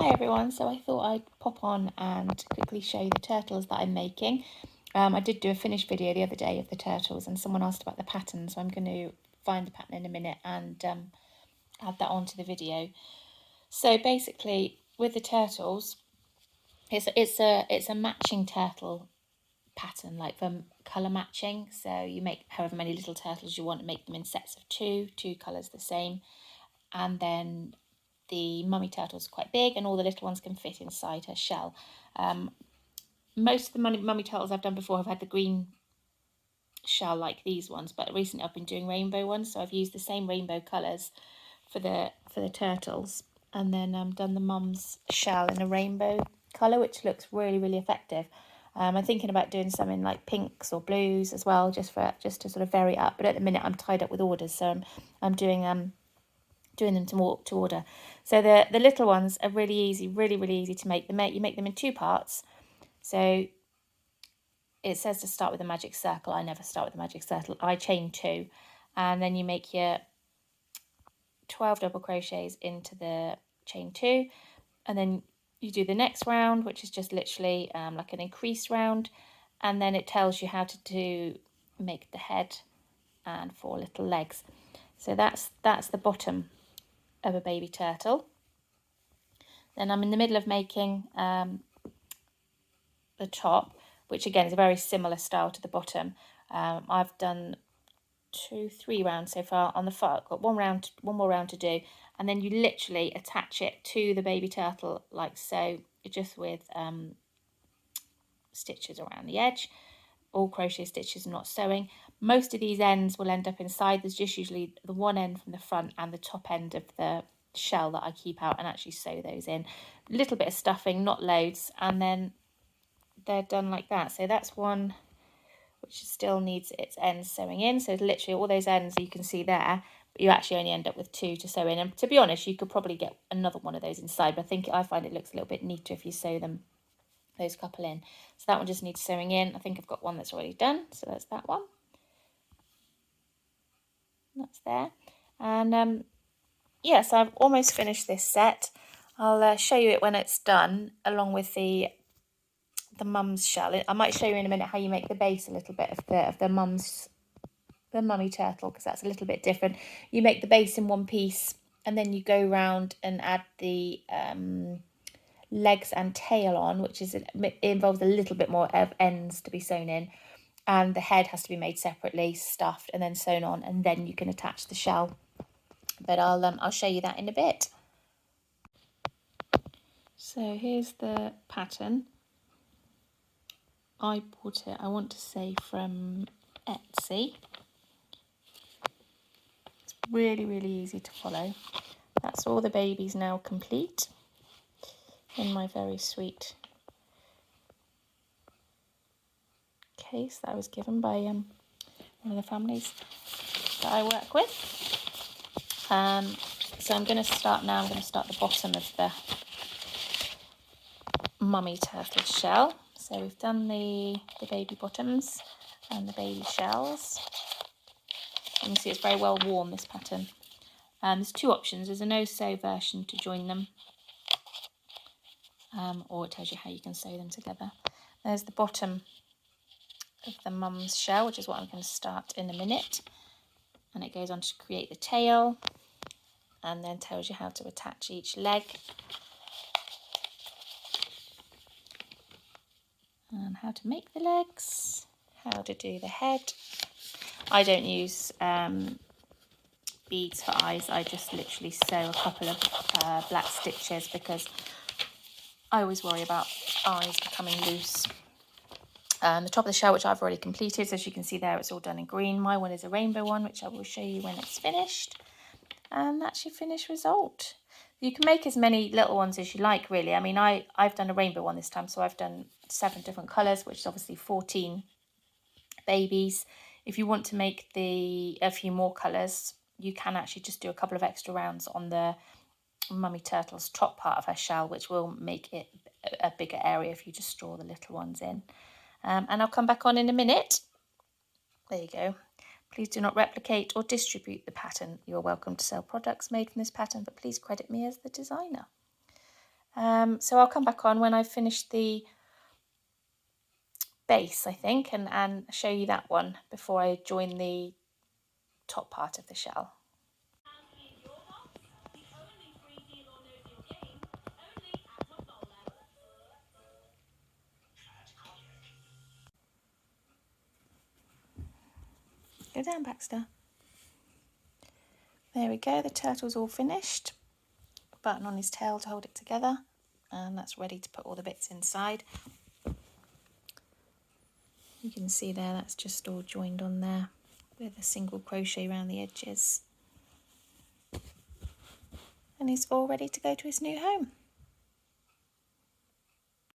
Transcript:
Hi everyone, so I thought I'd pop on and quickly show you the turtles that I'm making. I did do a finished video the other day of the turtles and someone asked about the pattern, so I'm going to find the pattern in a minute and add that onto the video. So basically with the turtles, it's a matching turtle pattern, like for colour matching. So you make however many little turtles you want and make them in sets of two colours the same, and then the mummy turtle's quite big and all the little ones can fit inside her shell. Most of the mummy turtles I've done before have had the green shell like these ones, but recently I've been doing rainbow ones, so I've used the same rainbow colours for the turtles, and then done the mum's shell in a rainbow colour, which looks really effective. I'm thinking about doing some in like pinks or blues as well, just to sort of vary it up. But at the minute I'm tied up with orders, so I'm doing them to order. So the little ones are really easy, really easy to make. You make them in two parts. So it says to start with a magic circle. I never start with a magic circle. I chain 2, and then you make your 12 double crochets into the chain 2, and then you do the next round, which is just literally like an increased round, and then it tells you how to make the head and 4 little legs. So that's the bottom of a baby turtle. Then I'm in the middle of making the top, which again is a very similar style to the bottom. I've done 3 rounds so far on the far. Got one more round to do, and then you literally attach it to the baby turtle like so, just with stitches around the edge, all crochet stitches, not sewing. Most of these ends will end up inside. There's just usually the one end from the front and the top end of the shell that I keep out and actually sew those in. A little bit of stuffing, not loads, and then they're done like that. So that's one which still needs its ends sewing in. So literally all those ends you can see there, but you actually only end up with 2 to sew in. And to be honest, you could probably get another one of those inside, but I find it looks a little bit neater if you sew those couple in. So that one just needs sewing in. I think I've got one that's already done, so that's that one. That's there. And yeah, so I've almost finished this set. I'll show you it when it's done, along with the mum's shell. I might show you in a minute how you make the base a little bit of the mummy turtle, because that's a little bit different. You make the base in one piece, and then you go round and add the legs and tail on, which it involves a little bit more of ends to be sewn in, and the head has to be made separately, stuffed and then sewn on, and then you can attach the shell. But I'll show you that in a bit. So here's the pattern. I bought it, I want to say, from Etsy. It's really easy to follow. That's all the babies now complete in my very sweet case that I was given by one of the families that I work with. So I'm going to start now. I'm going to start the bottom of the mummy turtle shell. So we've done the baby bottoms and the baby shells. You can see it's very well worn, this pattern. There's 2 options. There's a no-sew version to join them, or it tells you how you can sew them together. There's the bottom of the mum's shell, which is what I'm going to start in a minute. And it goes on to create the tail, and then tells you how to attach each leg. And how to make the legs, how to do the head. I don't use beads for eyes. I just literally sew a couple of black stitches, because I always worry about eyes becoming loose. The top of the shell, which I've already completed, so as you can see there, it's all done in green. My one is a rainbow one, which I will show you when it's finished. And that's your finished result. You can make as many little ones as you like, really. I mean, I've done a rainbow one this time, so I've done 7 different colours, which is obviously 14 babies. If you want to make a few more colours, you can actually just do a couple of extra rounds on the mummy turtle's top part of her shell, which will make it a bigger area if you just draw the little ones in. And I'll come back on in a minute. There you go. Please do not replicate or distribute the pattern. You're welcome to sell products made from this pattern, but please credit me as the designer. So I'll come back on when I've finished the base, I think, and show you that one before I join the top part of the shell. Go down, Baxter. There we go, the turtle's all finished. Button on his tail to hold it together, and that's ready to put all the bits inside. You can see there that's just all joined on there with a single crochet around the edges. And he's all ready to go to his new home.